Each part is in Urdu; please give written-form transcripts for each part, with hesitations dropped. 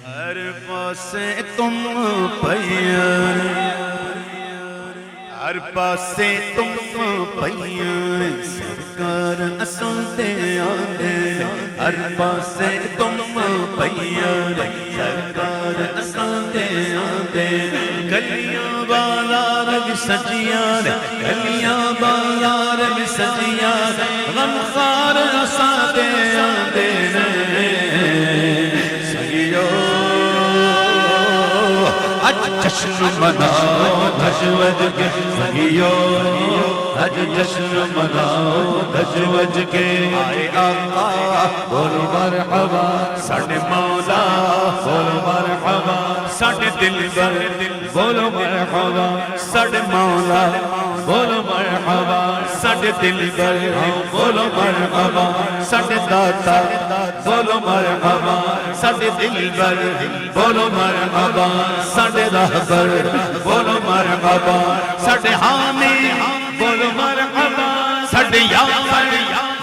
ہر پاسے تم پیار ہر پاسے تم پیار سرکار اساں دے آندے ہر پاسے تم پیار سرکار اساں دے آندے گلیاں والا رنگ سجیاں گلیاں والا رنگ سجیاں غم خار اساں دے آندے جشن مناؤ دھجوج کے سنگیو آج جشن مناؤ دھجوج کے آئے آقا بولو مرحبا ساڈے مولا بولو مرحبا ساڈے دلبر بولو مرحبا ساڈے مولا بولو مرحبا ساڈے دلبر بولو مرحبا ساڈے داتا بولو مرحبا ساڈے دلبر بولو مرحبا ساڈے رہبر بولو مرحبا ساڈے حامی بولو مرحبا ساڈے یار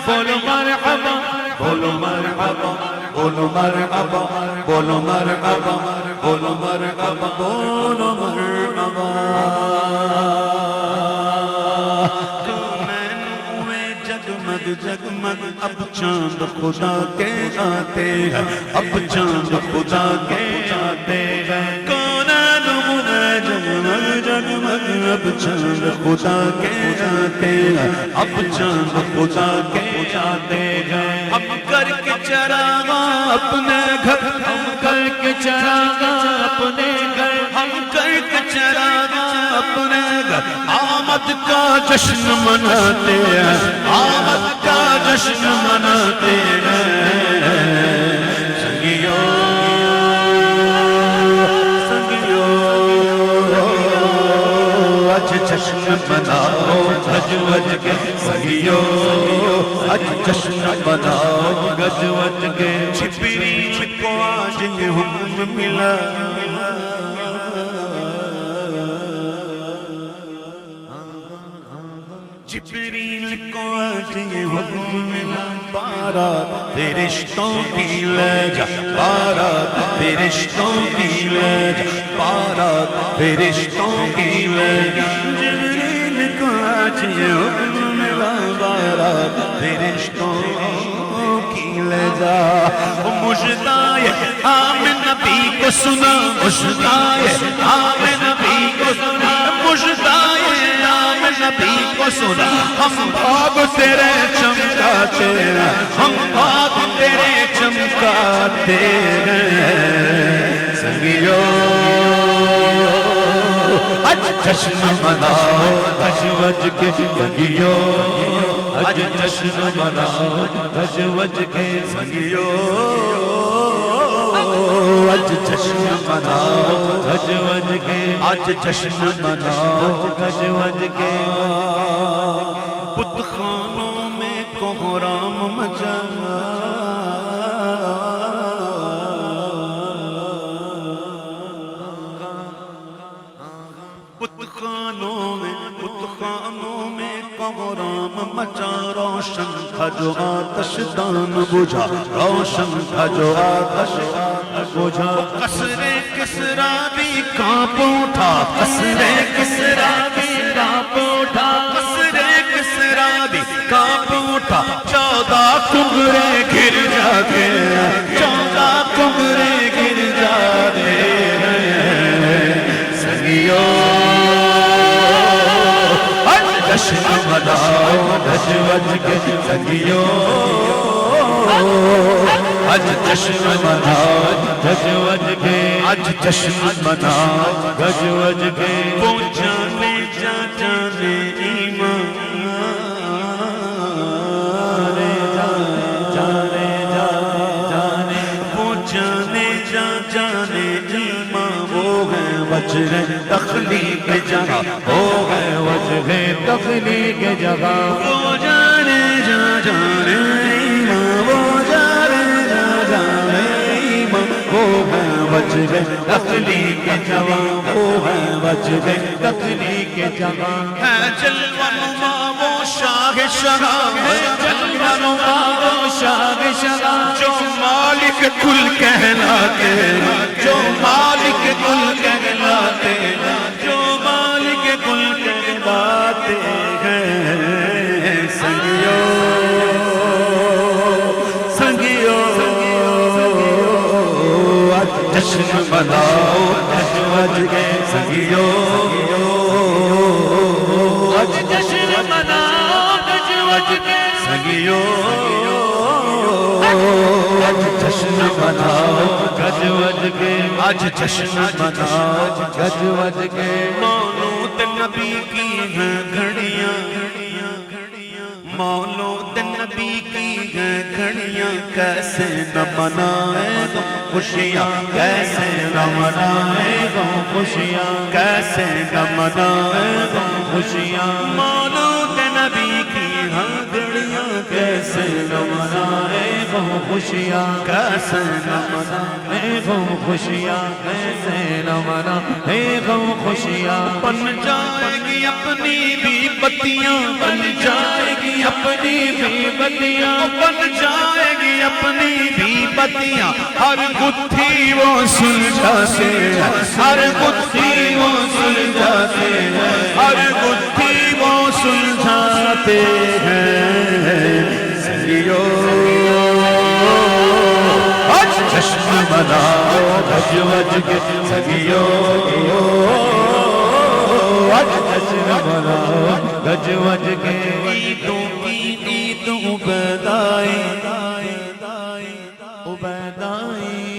بولو مرحبا بولو مرحبا بولو مرحبا بولو مرحبا بولو مرحبا بولو مرحبا جگمگ جگمگ اب چاند خدا کے آتے ہیں اب چاند خدا کے آتے ہیں کونین میں جگمگ جگمگ اب چاند خدا کے آتے ہیں اب چاند خدا کے آتے ہیں ہم کر کے چراغا اپنے گھر ہم کر کے چراغا اپنے گھر ہم کر کے چراغا اپنے گھر آمد کا جشن مناتے ہیں آمد کا جشن مناتے ہیں سنگیو سنگیو آج جشن مناؤ دھجوج کے سنگیو آج جشن مناؤ دھجوج کے جبریل کو آج حکم ملا جبریل کو آج یہ حکم ملا بارات فرشتوں کی لے جا بارات فرشتوں کی لے جا بارات فرشتوں کی لے جا جبریل کو آج یہ حکم ملا بارات فرشتوں کی لے جا مجدائے عام نبی کو سنا مجدائے عام نبی کو سنا مجدائے نبی کو سنا ہم بھاگ تیرے چمکاتے ہیں ہم بھاگ تیرے چمکاتے ہیں سنگیو آج جشن مناؤ دھجوج کے سنگیو آج جشن مناؤ دھجوج کے سنگیو آج جشن مناؤ دھجوج کے آج جشن مناؤ دھجوج کے بت خانوں میں کوہرام مچا بت خانوں میں کوہرام مچا روشن تھا جو آتش دان بجھا روشن تھا جو آتش بجھا قصر کسریٰ بھی کانپ اٹھا قصر کسریٰ بھی کانپ اٹھا قصر کسریٰ بھی کانپ اٹھا 14 کنگرے گر جاتے 14 کنگرے گر جاتے سنگیو جشن مناؤ دھجوج کے سنگیو آج جشن مناؤ دھجوج کے آج جشن مناؤ دھجوج کے وہ جانے جا جانے ایمان جانے جا جانے وہ جانے جا جانے ایمان وہ ہے وجہ تخلیق جگہ وہ ہے وجہ تخلیق جگہ وہ جانے جا جانے ایمان وہ جانے جا جانے ایمان وہ ہے وجہ تخلیق جگہ وہ ہے وجہ تخلیق جگہ ہے جلوہ نما وہ شاہ شاہ ہے جلوہ نما وہ شاہ شاہ جو مالک کل کہلاتے جشن مناؤ گج وج کے سنگیو آج جشن مناؤ گج وج کے سنگیو آج جشن مناؤ گج وج کے آج جشن مناؤ گج وج کے مولود نبی کی ہیں گھڑیاں مولود نبی کی ہیں گھڑیاں کیسے نہ منائے غم خوشیاں کیسے نہ منائے غم خوشیاں کیسے نہ منائے غم خوشیاں مولود نبی کی ہیں گھڑیاں کیسے نہ منائے غم خوشیاں کیسے نہ منائے غم خوشیاں کیسے نہ منائے غم خوشیاں بن جائے گی اپنی بھی بتیاں بن جائے گی اپنی بھی بتیاں بن جائے گی اپنی بھی بتیاں ہر گتھی وہ سلجھاتے ہر گتھی وہ سلجھاتے ہر گتھی وہ سلجھاتے ہیں سنگیو آج جشن مناؤ گج وج کے سنگیو آج جشن مناؤ گج وج کے عیدوں کی عید عبیدائی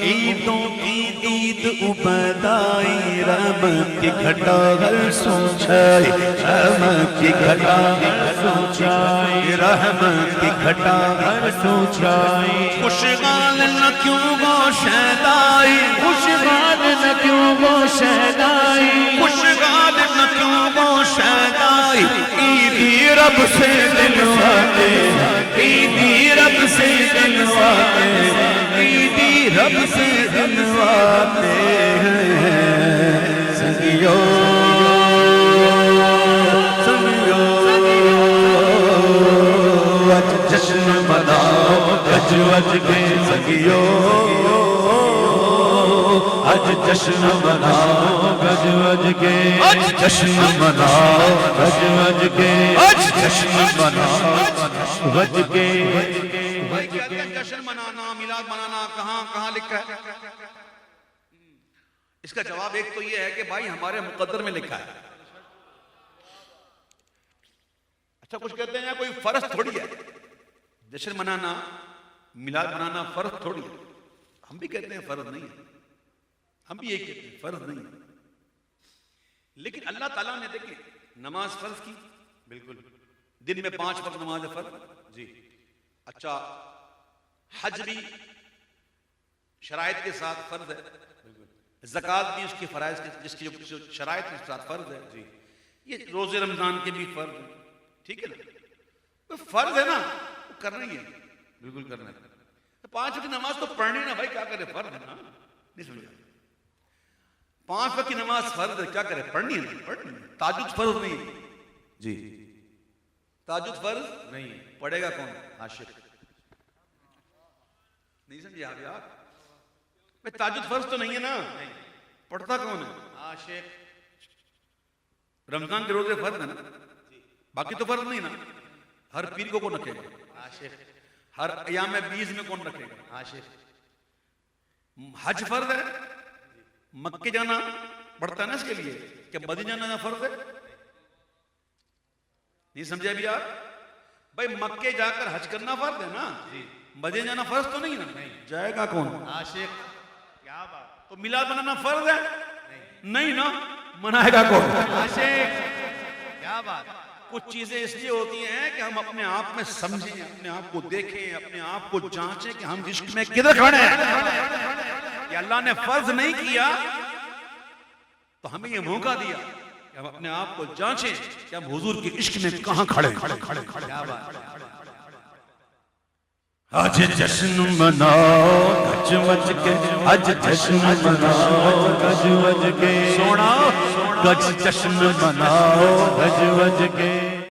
عیدوں کی عید عبیدائی رحمت کی گھٹا ہر سوچائی رحمت کی گھٹا ہر سوچائی رحمت کی گھٹا ہر سوچائی خوشحال نہ کیوں وہ شہدائی خوشحال نہ کیوں وہ شہدائی خوشحال نہ کیوں وہ شہدائی عیدی رب سے دلواتے عیدی رب سے دلواتے عیدی رب سے دلواتے ہیں سنگیو سنگیو آج جشن مناؤ گج وج کے سنگیو آج جشن مناؤ گج وج کے آج جشن مناؤ گج وج کے آج جشن مناؤ گج کے بھائی کہتے ہیں جشن منانا میلاد منانا کہاں کہاں لکھا ہے اس کا جواب ایک تو یہ ہے کہ بھائی ہمارے مقدر میں لکھا ہے اچھا کچھ کہتے ہیں کوئی فرض تھوڑی ہے جشن منانا میلاد منانا فرض تھوڑی ہے ہم بھی کہتے ہیں فرض نہیں ہے ہم بھی یہ کہتے ہیں فرض نہیں ہے لیکن اللہ تعالیٰ نے دیکھیں نماز فرض کی بالکل دن میں 5 وقت نماز فرض جی اچھا حج بھی شرائط کے ساتھ فرض ہے زکوٰۃ بھی اس کی فرائض جس کی شرائط کے ساتھ فرض ہے جی یہ روزے رمضان کے بھی فرض ہے ٹھیک ہے نا فرض ہے نا وہ کرنا ہی ہے بالکل کرنا ہے 5 وقت کی نماز تو پڑھنی نا بھائی کیا کرے فرض ہے نا نہیں سمجھا 5 وقت کی نماز فرض ہے کیا کرے پڑھنی ہے تہجد فرض نہیں ہے جی تہجد فرض نہیں ہے پڑھے گا کون عاشق نہیں سمجھے آپ یار تہجد فرض تو نہیں ہے نا پڑھتا کون ہے عاشق رمضان کے روزے فرض ہے نا باقی تو فرض نہیں نا ہر پیر کو کون رکھے گا عاشق ہر ایام 20 میں کون رکھے گا عاشق حج فرض ہے مکے جانا پڑتا ہے نا اس کے لیے کہ مدینہ جانا فرض ہے نہیں سمجھے ابھی آپ بھائی مکے جا کر حج کرنا فرض ہے نا مدینہ جانا فرض تو نہیں نا جائے گا کون عاشق کیا بات تو میلاد منانا فرض ہے نہیں نا منائے گا کون عاشق کیا بات کچھ چیزیں اس لیے ہوتی ہیں کہ ہم اپنے آپ میں سمجھیں اپنے آپ کو دیکھیں اپنے آپ کو جانچیں کہ ہم عشق میں کدھر کھڑے ہیں کہ اللہ نے فرض نہیں کیا تو ہمیں یہ موقع دیا کہ ہم اپنے آپ کو جانچیں کہ ہم حضور کی عشق میں کہاں کھڑے آج جشن مناؤ گج وج کے آج جشن مناؤ گج وج کے سونا گج جشن مناؤ گج وج کے